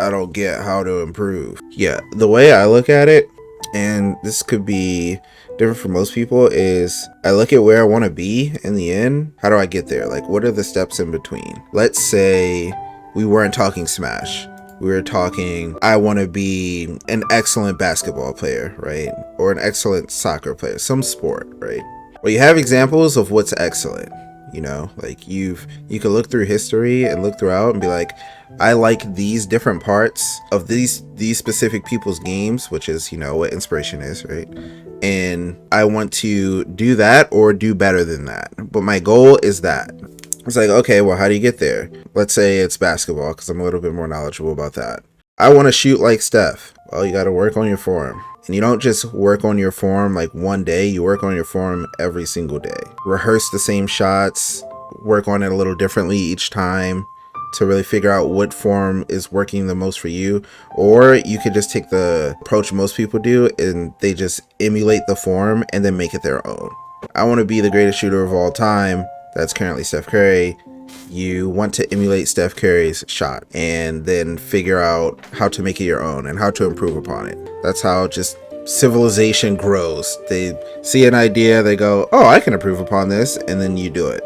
I don't get how to improve. Yeah, the way I look at it, and this could be different for most people, is I look at where I want to be in the end. How do I get there? Like, what are the steps in between? Let's say we weren't talking Smash. We were talking, I want to be an excellent basketball player, right? Or an excellent soccer player, some sport, right? Well, you have examples of what's excellent. You know, like you can look through history and look throughout and be like, I like these different parts of these specific people's games, which is, you know, what inspiration is, right? And I want to do that or do better than that. But my goal is that. It's like, okay, well, how do you get there? Let's say it's basketball, because I'm a little bit more knowledgeable about that. I want to shoot like Steph. Well, you got to work on your form. And you don't just work on your form like one day, you work on your form every single day. Rehearse the same shots, work on it a little differently each time to really figure out what form is working the most for you. Or you could just take the approach most people do and they just emulate the form and then make it their own. I want to be the greatest shooter of all time. That's currently Steph Curry. You want to emulate Steph Curry's shot and then figure out how to make it your own and how to improve upon it. That's how just civilization grows. They see an idea, they go, oh, I can improve upon this, and then you do it.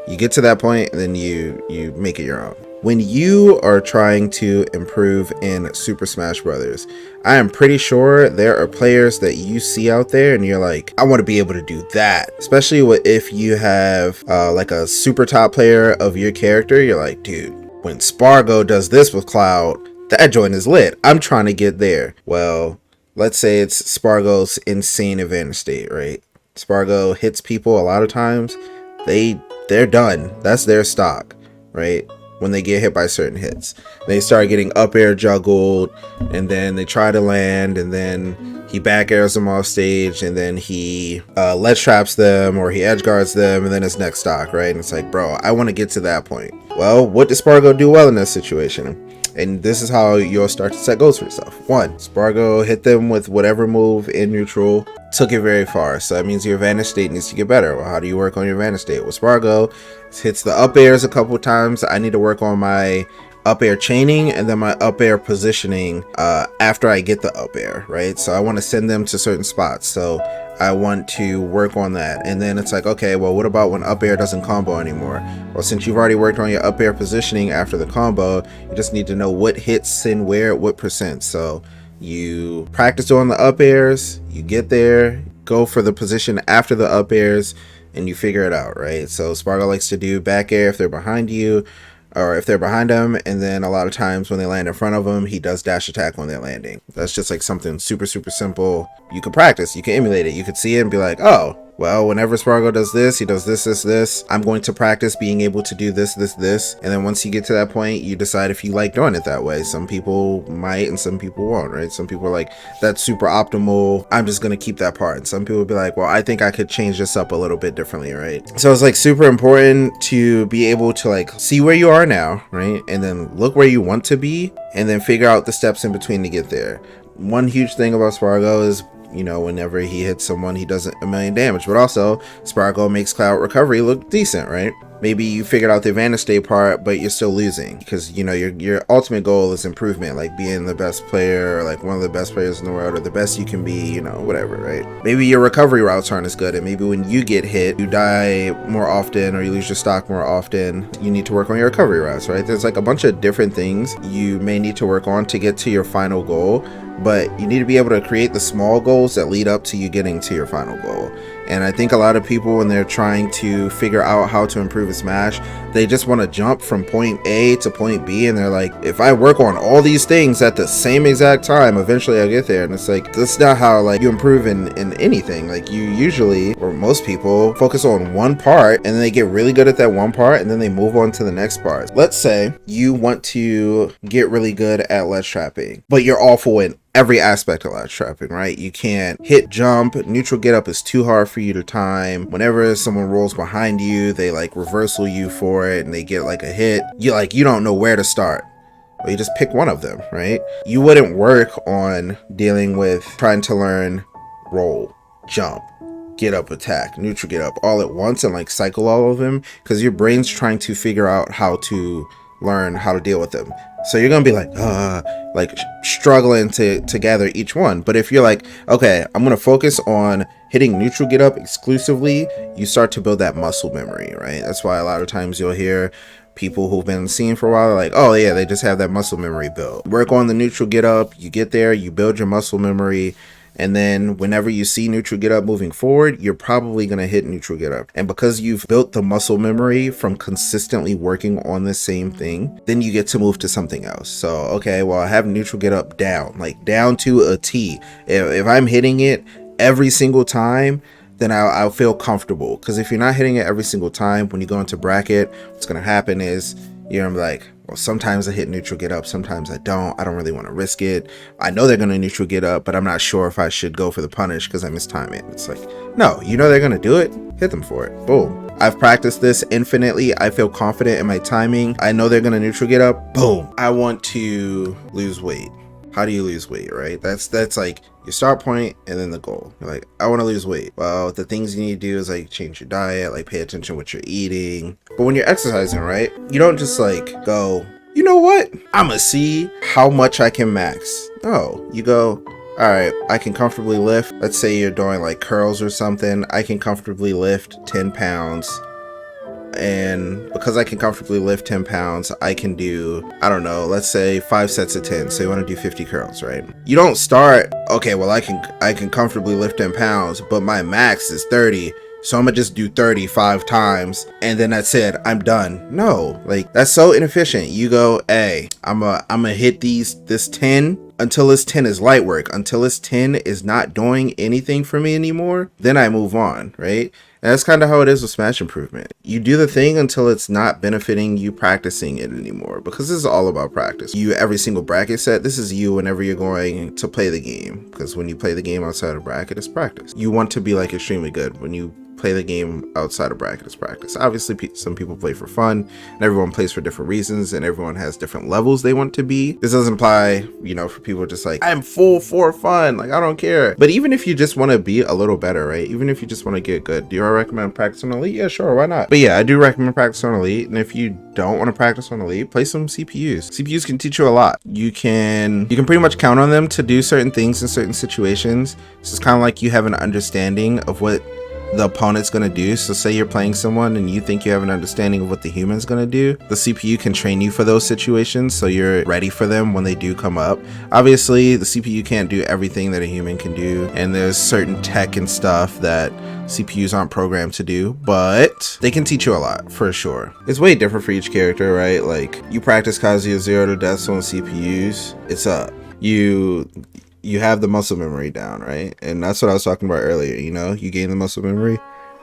You get to that point and then you make it your own. When you are trying to improve in Super Smash Brothers, I am pretty sure there are players that you see out there and you're like, I want to be able to do that. Especially if you have like a super top player of your character, you're like, dude, when Spargo does this with Cloud, that joint is lit. I'm trying to get there. Well, let's say it's Spargo's insane advantage state, right? Spargo hits people a lot of times. They're done. That's their stock, right? When they get hit by certain hits, they start getting up air juggled, and then they try to land, and then he back airs them off stage, and then he ledge traps them or he edge guards them, and then it's next stock, right? And it's like, bro, I want to get to that point. Well, what does Spargo do well in this situation? And this is how you'll start to set goals for yourself. 1, Spargo hit them with whatever move in neutral, took it very far. So that means your advantage state needs to get better. Well, how do you work on your advantage state? Well, Spargo hits the up airs a couple times. I need to work on my up air chaining and then my up air positioning after I get the up air, right? So I want to send them to certain spots. So I want to work on that. And then it's like, okay, well, what about when up air doesn't combo anymore? Well, since you've already worked on your up air positioning after the combo, you just need to know what hits and where at what percent. So you practice on the up airs, you get there, go for the position after the up airs, and you figure it out, right? So Spargo likes to do back air if they're behind you, or if they're behind him, and then a lot of times when they land in front of him, he does dash attack when they're landing. That's just like something super, super simple. You can practice, you can emulate it, you could see it and be like, oh, well, whenever Spargo does this, he does this, this, this. I'm going to practice being able to do this, this, this. And then once you get to that point, you decide if you like doing it that way. Some people might and some people won't, right? Some people are like, that's super optimal, I'm just going to keep that part. And some people will be like, well, I think I could change this up a little bit differently, right? So it's like super important to be able to like see where you are now, right? And then look where you want to be and then figure out the steps in between to get there. One huge thing about Spargo is, you know, whenever he hits someone, he does a million damage, but also Spargo makes Cloud recovery look decent, right? Maybe you figured out the advantage state part, but you're still losing because, you know, your ultimate goal is improvement, like being the best player or like one of the best players in the world or the best you can be, you know, whatever, right? Maybe your recovery routes aren't as good, and maybe when you get hit, you die more often or you lose your stock more often. You need to work on your recovery routes, right? There's like a bunch of different things you may need to work on to get to your final goal, but you need to be able to create the small goals that lead up to you getting to your final goal. And I think a lot of people, when they're trying to figure out how to improve a Smash, they just want to jump from point A to point B, and they're like, if I work on all these things at the same exact time, eventually I'll get there. And it's like, that's not how like you improve in anything. Like you usually, or most people, focus on one part and then they get really good at that one part and then they move on to the next part. Let's say you want to get really good at ledge trapping, but you're awful in every aspect of ledge trapping, right? You can't hit jump, neutral get up is too hard for you to time. Whenever someone rolls behind you, they like reversal you for it and they get like a hit. You don't know where to start. Well, you just pick one of them, right? You wouldn't work on dealing with trying to learn roll, jump, get up, attack, neutral get up all at once and like cycle all of them, because your brain's trying to figure out how to learn how to deal with them. So you're gonna be like struggling to gather each one. But if you're like, okay, I'm gonna focus on hitting neutral get up exclusively, you start to build that muscle memory, right? That's why a lot of times you'll hear people who've been seen for a while like, oh yeah, they just have that muscle memory built. Work on the neutral get up, you get there, you build your muscle memory, and then whenever you see neutral get up moving forward, you're probably going to hit neutral get up. And because you've built the muscle memory from consistently working on the same thing, then you get to move to something else. So, okay, well, I have neutral get up down, like down to a T. If I'm hitting it every single time, then I'll feel comfortable. Because if you're not hitting it every single time, when you go into bracket, what's going to happen is you're gonna be like, well, sometimes I hit neutral get up, sometimes I don't really want to risk it. I know they're gonna neutral get up, but I'm not sure if I should go for the punish because I mistime it. It's like, no, you know they're gonna do it, hit them for it. Boom. I've practiced this infinitely. I feel confident in my timing. I know they're gonna neutral get up. Boom. I want to lose weight. How do you lose weight, right? That's like your start point and then the goal. You're like, I want to lose weight. Well, the things you need to do is like change your diet, like pay attention to what you're eating. But when you're exercising, right, you don't just like go, you know what? I'm gonna see how much I can max. No, you go, all right, I can comfortably lift. Let's say you're doing like curls or something. I can comfortably lift 10 pounds. And because I can comfortably lift 10 pounds, I can do, I don't know, let's say 5 sets of 10. So you want to do 50 curls, right? You don't start, okay, well, I can comfortably lift 10 pounds, but my max is 30. So I'm gonna just do 35 times and then that's it, I'm done. No, like that's so inefficient. You go, hey, I'm gonna hit this 10 until this 10 is light work, until this 10 is not doing anything for me anymore, then I move on, right? And that's kind of how it is with Smash Improvement. You do the thing until it's not benefiting you practicing it anymore, because this is all about practice. You, every single bracket set, this is you whenever you're going to play the game, because when you play the game outside of bracket, it's practice. You want to be like extremely good. When you play the game outside of bracket, it's practice. Obviously, some people play for fun, and everyone plays for different reasons, and everyone has different levels they want to be. This doesn't apply, you know, for people just like, I'm full for fun, like I don't care. But even if you just want to be a little better, right? Even if you just want to get good, do I recommend practice on Elite? Yeah, sure, why not? But yeah, I do recommend practice on Elite, and if you don't want to practice on Elite, play some CPUs. CPUs can teach you a lot. You can pretty much count on them to do certain things in certain situations. So it's kind of like you have an understanding of what the opponent's gonna do. So say you're playing someone and you think you have an understanding of what the human's gonna do, the CPU can train you for those situations so you're ready for them when they do come up. Obviously the CPU can't do everything that a human can do, and there's certain tech and stuff that CPUs aren't programmed to do, but they can teach you a lot for sure. It's way different for each character, right? Like you practice Kazuya 0 to deaths on CPUs, it's up. You have the muscle memory down, right? And that's what I was talking about earlier, you know? You gain the muscle memory,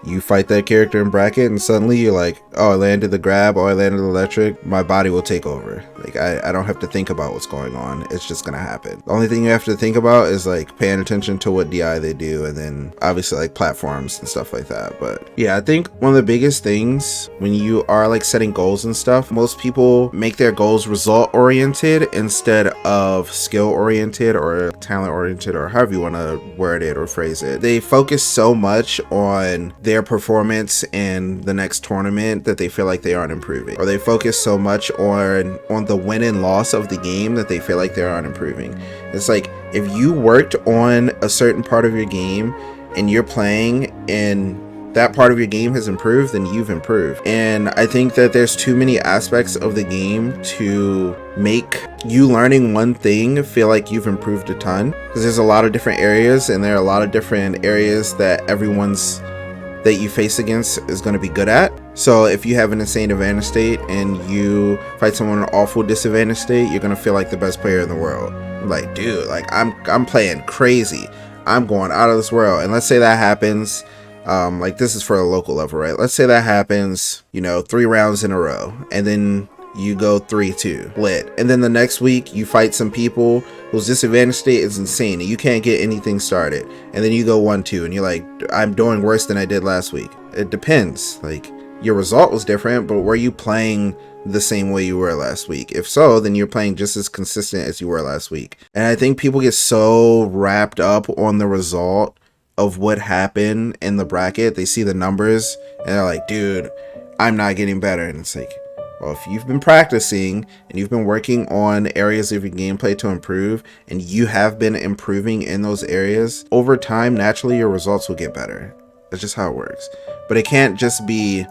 you fight that character in bracket, and suddenly you're like, oh, I landed the grab, oh, I landed the electric, my body will take over. Like, I don't have to think about what's going on, it's just gonna happen. The only thing you have to think about is like paying attention to what DI they do, and then obviously like platforms and stuff like that. But yeah, I think one of the biggest things when you are like setting goals and stuff, most people make their goals result oriented instead of skill oriented or talent oriented, or however you want to word it or phrase it. They focus so much on their performance in the next tournament that they feel like they aren't improving, or they focus so much on the win and loss of the game that they feel like they aren't improving. It's like, if you worked on a certain part of your game and you're playing and that part of your game has improved, then you've improved. And I think that there's too many aspects of the game to make you learning one thing feel like you've improved a ton, because there's a lot of different areas, and there are a lot of different areas that that you face against is going to be good at. So if you have an insane advantage state and you fight someone in an awful disadvantage state, you're going to feel like the best player in the world. Like, dude, like I'm playing crazy, I'm going out of this world. And let's say that happens, like this is for a local level, right? Let's say that happens, you know, 3 rounds in a row, and then you go 3-2 lit, and then the next week you fight some people whose disadvantage state is insane and you can't get anything started, and then you go 1-2 and you're like, I'm doing worse than I did last week. It depends, like your result was different, but were you playing the same way you were last week? If so, then you're playing just as consistent as you were last week. And I think people get so wrapped up on the result of what happened in the bracket. They see the numbers and they're like, dude, I'm not getting better. And it's like, Well, if you've been practicing and you've been working on areas of your gameplay to improve, and you have been improving in those areas, over time, naturally your results will get better. That's just how it works. But it can't just be,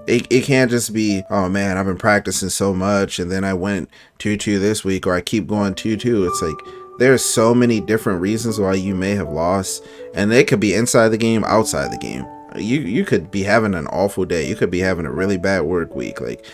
it can't just be, oh man, I've been practicing so much and then I went 2-2 this week, or I keep going 2-2. It's like, there's so many different reasons why you may have lost, and it could be inside the game, outside the game. You could be having an awful day. You could be having a really bad work week. Like,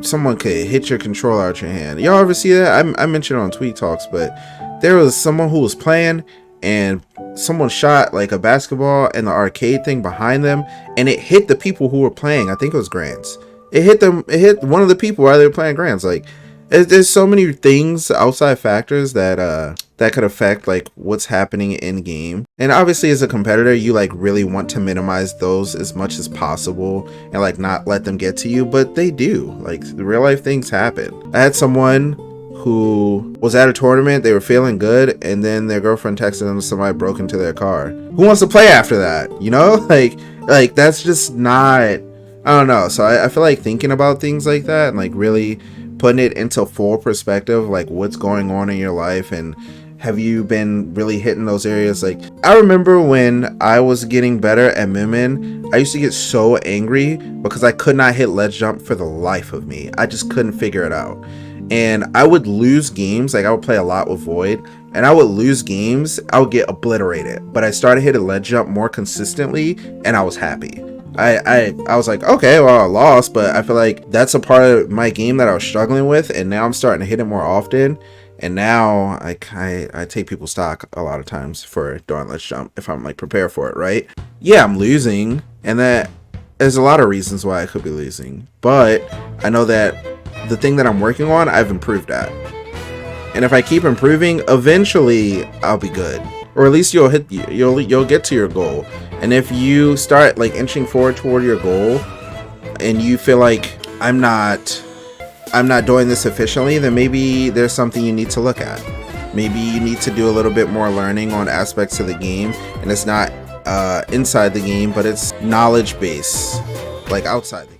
someone could hit your controller out your hand. Y'all ever see that? I mentioned it on Tweet Talks, but there was someone who was playing and someone shot like a basketball in the arcade thing behind them, and it hit the people who were playing. I think it was Grants. It hit them. It hit one of the people while they were playing Grants. Like, there's so many things, outside factors that could affect like what's happening in game. And obviously as a competitor, you like really want to minimize those as much as possible and like not let them get to you, but they do. Like, the real life things happen. I had someone who was at a tournament, they were feeling good, and then their girlfriend texted them somebody broke into their car. Who wants to play after that? You know, like that's just not, I don't know. So I feel like thinking about things like that and like really putting it into full perspective, like what's going on in your life, and have you been really hitting those areas? Like, I remember when I was getting better at Min Min, I used to get so angry because I could not hit ledge jump for the life of me. I just couldn't figure it out. And I would lose games. Like, I would play a lot with Void, and I would lose games. I would get obliterated. But I started hitting ledge jump more consistently, and I was happy. I was like, okay, well, I lost, but I feel like that's a part of my game that I was struggling with, and now I'm starting to hit it more often. And now I take people's stock a lot of times for doing ledge jump if I'm like prepared for it, right? Yeah, I'm losing, and that there's a lot of reasons why I could be losing, but I know that the thing that I'm working on, I've improved at. And if I keep improving, eventually I'll be good, or at least you'll get to your goal. And if you start like inching forward toward your goal and you feel like I'm not doing this efficiently, then maybe there's something you need to look at. Maybe you need to do a little bit more learning on aspects of the game, and it's not inside the game, but it's knowledge base, like outside the game.